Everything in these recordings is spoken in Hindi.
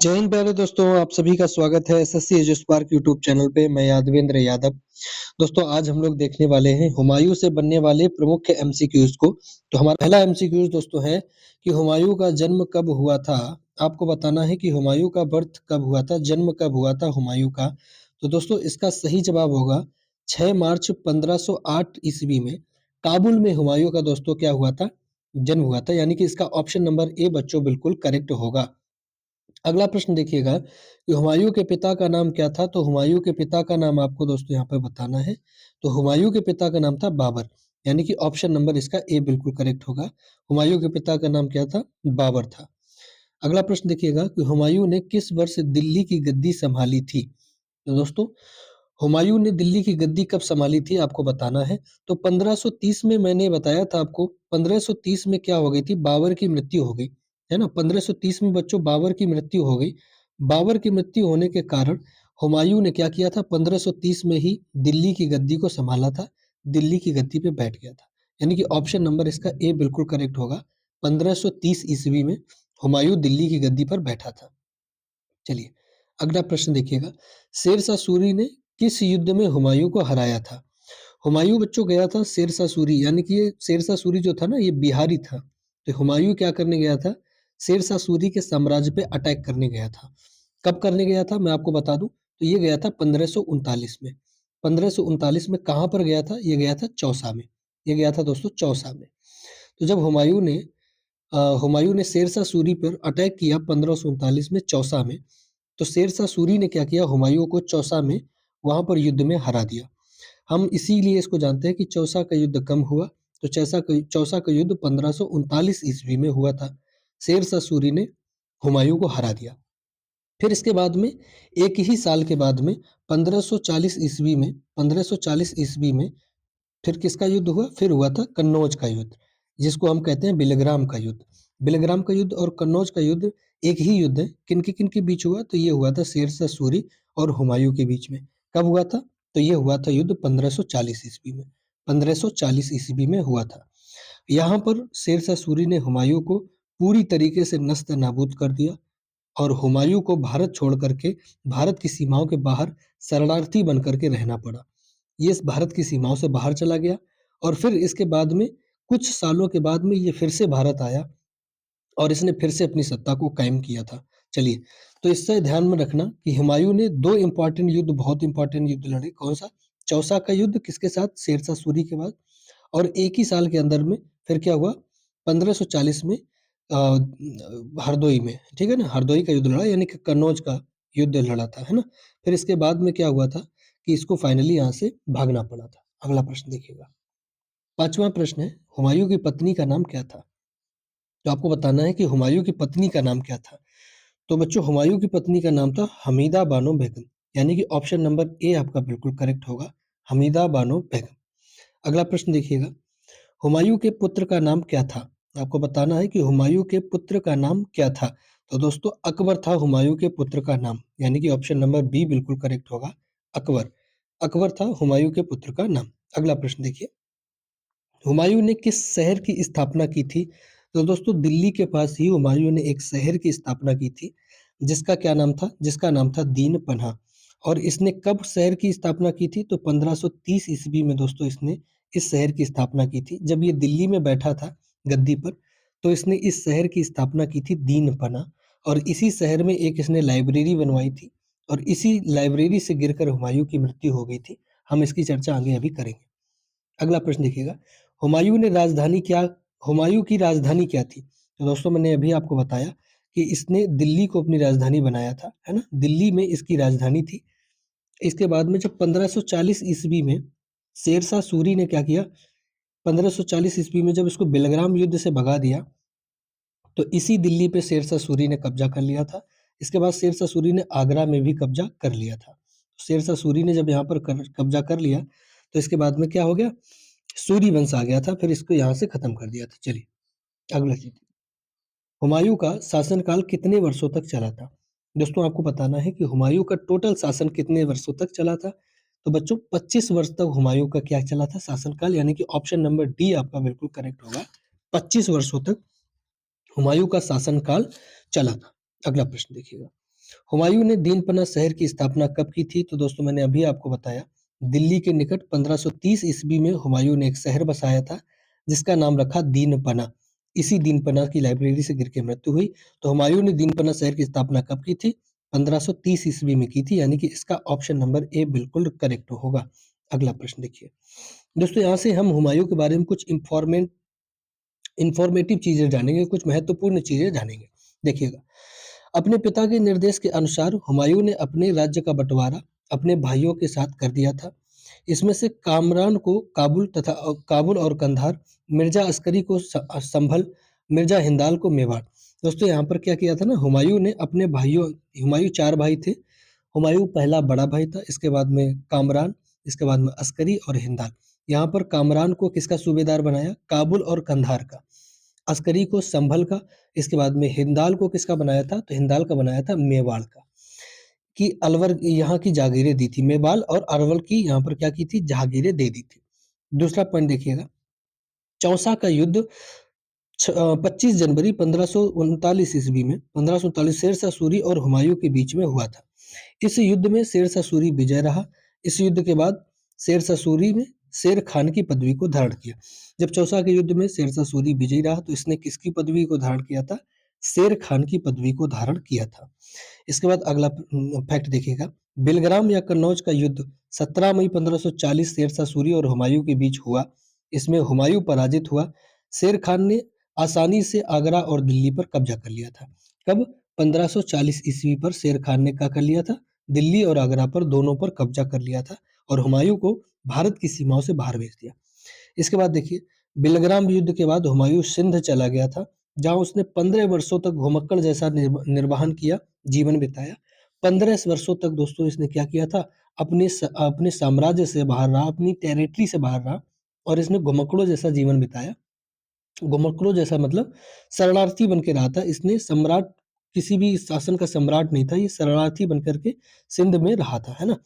जय हिंद प्यारे दोस्तों, आप सभी का स्वागत है एसएससी एजु स्पार्क यूट्यूब चैनल पे। मैं यादवेंद्र यादव। दोस्तों आज हम लोग देखने वाले हैं हुमायूं से बनने वाले प्रमुख एमसीक्यूज को। तो हमारा पहला एमसीक्यूज दोस्तों है कि हुमायूं का जन्म कब हुआ था। आपको बताना है कि हुमायूं का बर्थ कब हुआ था, जन्म कब हुआ था हुमायूं का। तो दोस्तों इसका सही जवाब होगा 6 मार्च 1508 ईस्वी में काबुल में हुमायूं का दोस्तों क्या हुआ था, जन्म हुआ था। यानी कि इसका ऑप्शन नंबर ए बच्चों बिल्कुल करेक्ट होगा। अगला प्रश्न देखिएगा कि हुमायूं के पिता का नाम क्या था। तो हुमायूं के पिता का नाम आपको दोस्तों यहाँ पे बताना है। तो हुमायूं के पिता का नाम था बाबर, यानी कि ऑप्शन नंबर इसका ए बिल्कुल करेक्ट होगा। हुमायूं के पिता का नाम क्या था, बाबर था। अगला प्रश्न देखिएगा कि हुमायूं ने किस वर्ष दिल्ली की गद्दी संभाली थी। तो दोस्तों हुमायूं ने दिल्ली की गद्दी कब संभाली थी आपको बताना है। तो 1530 में मैंने बताया था आपको। 1530 में क्या हो गई थी, बाबर की मृत्यु हो गई, है ना। 1530 में बच्चों बाबर की मृत्यु हो गई। बाबर की मृत्यु होने के कारण हुमायूं ने क्या किया था, 1530 में ही दिल्ली की गद्दी को संभाला था, दिल्ली की गद्दी पे बैठ गया था। यानी कि ऑप्शन नंबर इसका ए बिल्कुल करेक्ट होगा। 1530 ईस्वी में हुमायूं दिल्ली की गद्दी पर बैठा था। चलिए अगला प्रश्न देखिएगा, शेरशाह सूरी ने किस युद्ध में हुमायूं को हराया था। हुमायूं बच्चों गया था शेरशाह सूरी, यानी कि ये शेरशाह सूरी जो था ना ये बिहारी था। तो हुमायूं क्या करने गया था, शेरशाह सूरी के साम्राज्य पे अटैक करने गया था। कब करने गया था मैं आपको बता दूं, तो ये गया था 1539 में। 1539 में कहाँ पर गया था, ये गया था चौसा में। ये गया था दोस्तों चौसा में। तो जब हुमायूं ने शेरशाह सूरी पर अटैक किया 1539 में चौसा में, तो शेरशाह सूरी ने क्या किया, हुमायूं को चौसा में वहां पर युद्ध में हरा दिया। हम इसीलिए इसको जानते हैं कि चौसा का युद्ध कम हुआ। तो चौसा का युद्ध 1539 ईस्वी में हुआ था। शेरशाह सूरी ने हुमायूं को हरा दिया। फिर इसके बाद में एक ही साल के बाद में 1540 ईस्वी में 1540 ईस्वी में फिर किसका युद्ध हुआ, फिर हुआ था कन्नौज का युद्ध, जिसको हम कहते हैं बिलग्राम का युद्ध। बिलग्राम का युद्ध और कन्नौज का युद्ध एक ही युद्ध है। किन के बीच हुआ, तो ये हुआ था शेरशाह सूरी और हुमायूं के बीच में। कब हुआ था, तो ये हुआ था युद्ध 1540 ईस्वी में। 1540 ईस्वी में हुआ था। यहाँ पर शेरशाह सूरी ने हुमायूं को पूरी तरीके से नस्त नाबूद कर दिया और हुमायूं को भारत छोड़ करके भारत की सीमाओं के बाहर शरणार्थी बन करके रहना पड़ा। ये इस भारत की सीमाओं से बाहर चला गया और फिर इसके बाद में कुछ सालों के बाद में ये फिर से भारत आया और इसने फिर से अपनी सत्ता को कायम किया था। चलिए, तो इससे ध्यान में रखना कि हुमायूं ने दो इंपॉर्टेंट युद्ध, बहुत इंपॉर्टेंट युद्ध लड़े। कौन सा, चौसा का युद्ध किसके साथ, शेरशाह सूरी के बाद। और एक ही साल के अंदर में फिर क्या हुआ, 1540 में हरदोई में, ठीक है ना, हरदोई का युद्ध लड़ा, यानी कि कन्नौज का युद्ध लड़ा था, है ना। फिर इसके बाद में क्या हुआ था कि इसको फाइनली यहाँ से भागना पड़ा था। अगला प्रश्न देखिएगा, पांचवा प्रश्न है, हुमायूं की पत्नी का नाम क्या था। तो आपको बताना है कि हुमायूं की पत्नी का नाम क्या था। तो बच्चों हुमायूं की पत्नी का नाम था हमीदा बानो बेगम, यानी कि ऑप्शन नंबर ए आपका बिल्कुल करेक्ट होगा, हमीदा बानो बेगम। अगला प्रश्न देखिएगा, हुमायूं के पुत्र का नाम क्या था। आपको बताना है कि हुमायूं के पुत्र का नाम क्या था। तो दोस्तों अकबर था हुमायूं के पुत्र का नाम, यानी कि ऑप्शन नंबर बी बिल्कुल करेक्ट होगा, अकबर। अकबर था हुमायूं के पुत्र का नाम। अगला प्रश्न देखिए, हुमायूं ने किस शहर की स्थापना की थी। तो दोस्तों दिल्ली के पास ही हुमायूं ने एक शहर की स्थापना की थी, जिसका क्या नाम था, जिसका नाम था दीन पन्हा। और इसने कब शहर की स्थापना की थी, तो 1530 ईस्वी में दोस्तों इसने इस शहर की स्थापना की थी। जब ये दिल्ली में बैठा था गद्दी पर, तो इसने इस शहर की स्थापना की थी दीन पन्हा। और इसी शहर में एक इसने लाइब्रेरी बनवाई थी और इसी लाइब्रेरी से गिरकर हुमायूं की मृत्यु हो गई थी। हम इसकी चर्चा आगे अभी करेंगे। अगला प्रश्न देखिएगा, हुमायूं ने राजधानी क्या हुमायूं की राजधानी क्या थी। तो दोस्तों मैंने अभी आपको बताया कि इसने दिल्ली को अपनी राजधानी बनाया था, है ना, दिल्ली में इसकी राजधानी थी। इसके बाद में जब 1540 ईस्वी में शेरशाह सूरी ने क्या किया, 1540 ईस्वी में जब इसको बेलग्राम युद्ध से भगा दिया, तो इसी दिल्ली पे शेरशाह सूरी ने कब्जा कर लिया था। इसके बाद शेरशाह सूरी ने आगरा में भी कब्जा कर लिया था। शेरशाह सूरी ने जब यहाँ पर कब्जा कर लिया, तो इसके बाद में क्या हो गया, सूरी वंश आ गया था, फिर इसको यहाँ से खत्म कर दिया था। चलिए अगला चीज, हुमायूं का शासनकाल कितने वर्षों तक चला था। दोस्तों आपको बताना है कि हुमायूं का टोटल शासन कितने वर्षों तक चला था। तो बच्चों 25 वर्ष तक हुमायूं का क्या चला था, शासनकाल, यानी कि ऑप्शन नंबर डी आपका बिल्कुल करेक्ट होगा, 25 वर्षों तक हुमायूं का शासनकाल चला था। अगला प्रश्न देखिएगा, हुमायूं ने दीनपना शहर की स्थापना कब की थी? तो दोस्तों मैंने अभी आपको बताया, दिल्ली के निकट 1530 ईस्वी में हुमायूं ने एक शहर बसाया था जिसका नाम रखा दीनपना। इसी दीनपना की लाइब्रेरी से गिर के मृत्यु हुई। तो हुमायूं ने दीनपना शहर की स्थापना कब की थी? 1530 ईस्वी में की थी, यानी कि इसका ऑप्शन नंबर ए बिल्कुल करेक्ट होगा। अगला प्रश्न देखिए दोस्तों, यहाँ से हम हुमायूं के बारे में कुछ इंफॉर्मेटिव चीजें जानेंगे, कुछ महत्वपूर्ण चीजें जानेंगे। देखिएगा, अपने पिता के निर्देश के अनुसार हुमायूं ने अपने राज्य का बंटवारा अपने भाइयों के साथ कर दिया था। इसमें से कामरान को काबुल और कंधार, मिर्जा अस्करी को संभल, मिर्जा हिंदाल को मेवाड़। दोस्तों यहाँ पर क्या किया था ना, हुमायूं ने अपने भाइयों, हुमायूं 4 भाई थे। हुमायूं पहला बड़ा भाई था, इसके बाद में कामरान, इसके बाद में अस्करी और हिंदाल। यहाँ पर कामरान को किसका सूबेदार बनाया? काबुल और कंधार का। अस्करी को संभल का, इसके बाद में हिंदाल को किसका बनाया था? तो हिंदाल का बनाया था मेवाड़ का। कि अलवर यहाँ की जागीरें दी थी, मेवाड़ और अरवल की यहाँ पर क्या की थी? जागीरें दे दी थी। दूसरा पॉइंट देखिएगा, चौसा का युद्ध 25 जनवरी 1539 ईस्वी में 1539 शेरशाह सूरी और हुमायूं के बीच में हुआ था। इस युद्ध में शेरशाह सूरी विजय रहा। इस युद्ध के बाद शेरशाह सूरी ने शेर खान की पदवी को धारण किया। जब चौसा के युद्ध में शेरशाह सूरी विजयी रहा तो इसने किसकी पदवी को धारण किया था? शेर खान की पदवी को धारण किया था। इसके बाद अगला फैक्ट देखिएगा, बिलग्राम या कन्नौज का युद्ध 17 मई 1540 शेरशाह सूरी और हुमायूं के बीच हुआ। इसमें हुमायूं पराजित हुआ। शेर खान ने आसानी से आगरा और दिल्ली पर कब्जा कर लिया था। कब? 1540 ईस्वी पर शेर खान ने क्या कर लिया था? दिल्ली और आगरा पर दोनों पर कब्जा कर लिया था और हुमायूं को भारत की सीमाओं से बाहर भेज दिया। इसके बाद देखिए, बिलग्राम युद्ध के बाद हुमायूं सिंध चला गया था, जहां उसने 15 वर्षों तक घुमक्कड़ जैसा निर्वाहन किया, जीवन बिताया। 15 वर्षों तक दोस्तों इसने क्या किया था? अपने साम्राज्य से बाहर रहा, अपनी टेरिटरी से बाहर रहा और इसने घुमक्कड़ों जैसा जीवन बिताया। घुमक्कड़ों जैसा मतलब शरणार्थी बन के रहा था। इसने सम्राट, किसी भी शासन का सम्राट नहीं था, ये शरणार्थी बन करके सिंध में रहा था, है ना?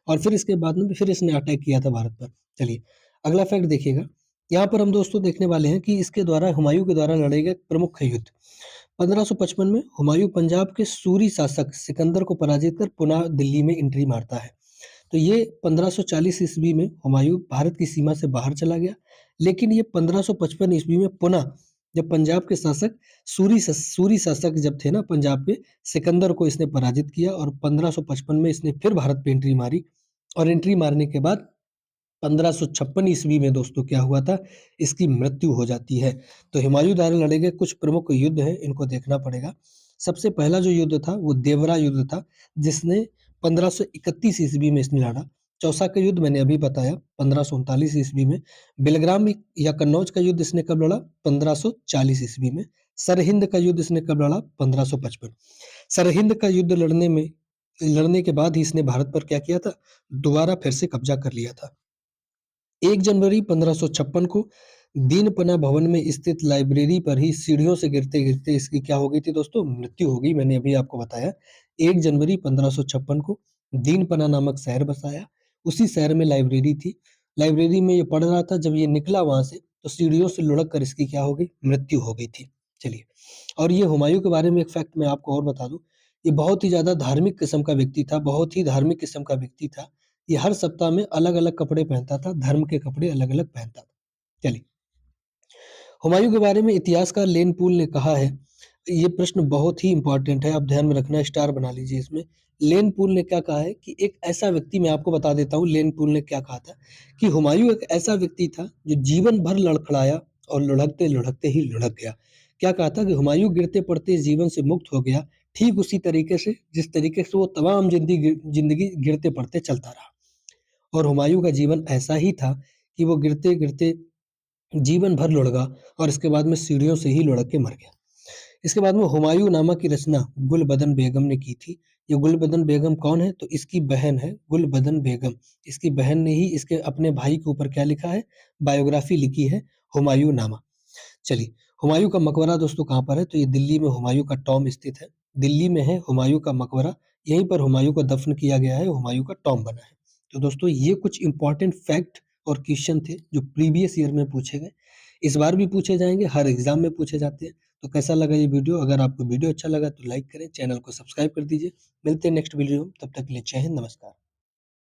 और फिर इसके बाद में फिर इसने अटैक किया था भारत पर। चलिए अगला फैक्ट देखिएगा, यहाँ पर हम दोस्तों देखने वाले हैं कि इसके द्वारा, हुमायूं के द्वारा लड़े गए प्रमुख युद्ध। 1555 में हुमायूं पंजाब के सूरी शासक सिकंदर को पराजित कर पुनः दिल्ली में एंट्री मारता है। तो ये 1540 ईस्वी में हुमायूं भारत की सीमा से बाहर चला गया, लेकिन ये 1555 ईस्वी में पुनः, जब पंजाब के शासक सूरी शासक जब थे ना पंजाब के, सिकंदर को इसने पराजित किया और 1555 में इसने फिर भारत पे एंट्री मारी। और एंट्री मारने के बाद 1556 ईस्वी में दोस्तों क्या हुआ था? इसकी मृत्यु हो जाती है। तो हुमायूं द्वारा लड़े गए कुछ प्रमुख युद्ध हैं, इनको देखना पड़ेगा। सबसे पहला जो युद्ध था वो देवरा युद्ध था, जिसने 1531 ईस्वी में इसने लड़ा। चौसा का युद्ध मैंने अभी बताया 1539 ईस्वी में। बिलग्राम या कन्नौज का युद्ध इसने कब लड़ा? 1540 ईस्वी में। सरहिंद का युद्ध इसने कब लड़ा? 1555। सरहिंद का युद्ध लड़ने के बाद ही इसने भारत पर क्या किया था? दोबारा फिर से कब्जा कर लिया था। 1 जनवरी 1556 को दीनपना भवन में स्थित लाइब्रेरी पर ही सीढ़ियों से गिरते-गिरते इसकी क्या हो गई थी दोस्तों? मृत्यु हो गई। मैंने अभी आपको बताया 1 जनवरी 1556 को दीनपना नामक शहर बसाया। उसी शहर में लाइब्रेरी थी। लाइब्रेरी में ये पढ़ रहा था, जब ये निकला वहां से तो सीढ़ियों से लुढ़क कर इसकी क्या हो गई? मृत्यु हो गई थी। चलिए, और ये हुमायूं के बारे में एक फैक्ट मैं आपको और बता दूं, ये बहुत ही ज्यादा धार्मिक किस्म का व्यक्ति था, बहुत ही धार्मिक किस्म का व्यक्ति था। ये हर सप्ताह में अलग-अलग कपड़े पहनता था, धर्म के कपड़े अलग-अलग पहनता था। चलिए, हुमायूं के बारे में इतिहासकार लेन पूल ने कहा है, ये प्रश्न बहुत ही इंपॉर्टेंट है, आप ध्यान में रखना, स्टार बना लीजिए इसमें। लेन पूल ने क्या कहा है कि एक ऐसा व्यक्ति, मैं आपको बता देता हूँ लेन पूल ने क्या कहा था, कि हुमायूं एक ऐसा व्यक्ति था जो जीवन भर लड़खड़ाया और लुढ़कते-लुढ़कते ही लुढ़क गया। क्या कहा था कि हुमायूं गिरते पड़ते इस जीवन से मुक्त हो गया, ठीक उसी तरीके से जिस तरीके से वो तमाम जिंदगी गिरते पड़ते चलता रहा। और हुमायूं का जीवन ऐसा ही था कि वो गिरते-गिरते जीवन भर लुढ़का और इसके बाद में सीढ़ियों से ही लुढ़क के मर गया। इसके बाद में हुमायूं नामा की रचना गुलबदन बेगम ने की थी। ये गुलबदन बेगम कौन है? तो इसकी बहन है गुलबदन बेगम। इसकी बहन ने ही इसके अपने भाई के ऊपर क्या लिखा है? बायोग्राफी लिखी है, हुमायूं नामा। चलिए, हुमायूं का मकबरा दोस्तों कहाँ पर है? तो ये दिल्ली में हुमायूं का टॉम्ब स्थित है। दिल्ली में है हुमायूं का मकबरा, यहीं पर हुमायूं को दफन किया गया है, हुमायूं का टॉम्ब बना है। तो दोस्तों ये कुछ इंपॉर्टेंट फैक्ट और क्वेश्चन थे जो प्रीवियस ईयर में पूछे गए। इस बार भी पूछे जाएंगे, हर एग्जाम में पूछे जाते हैं। तो कैसा लगा ये वीडियो? अगर आपको वीडियो अच्छा लगा तो लाइक करें, चैनल को सब्सक्राइब कर दीजिए। मिलते हैं नेक्स्ट वीडियो में, तब तक के लिए जय हिंद, नमस्कार।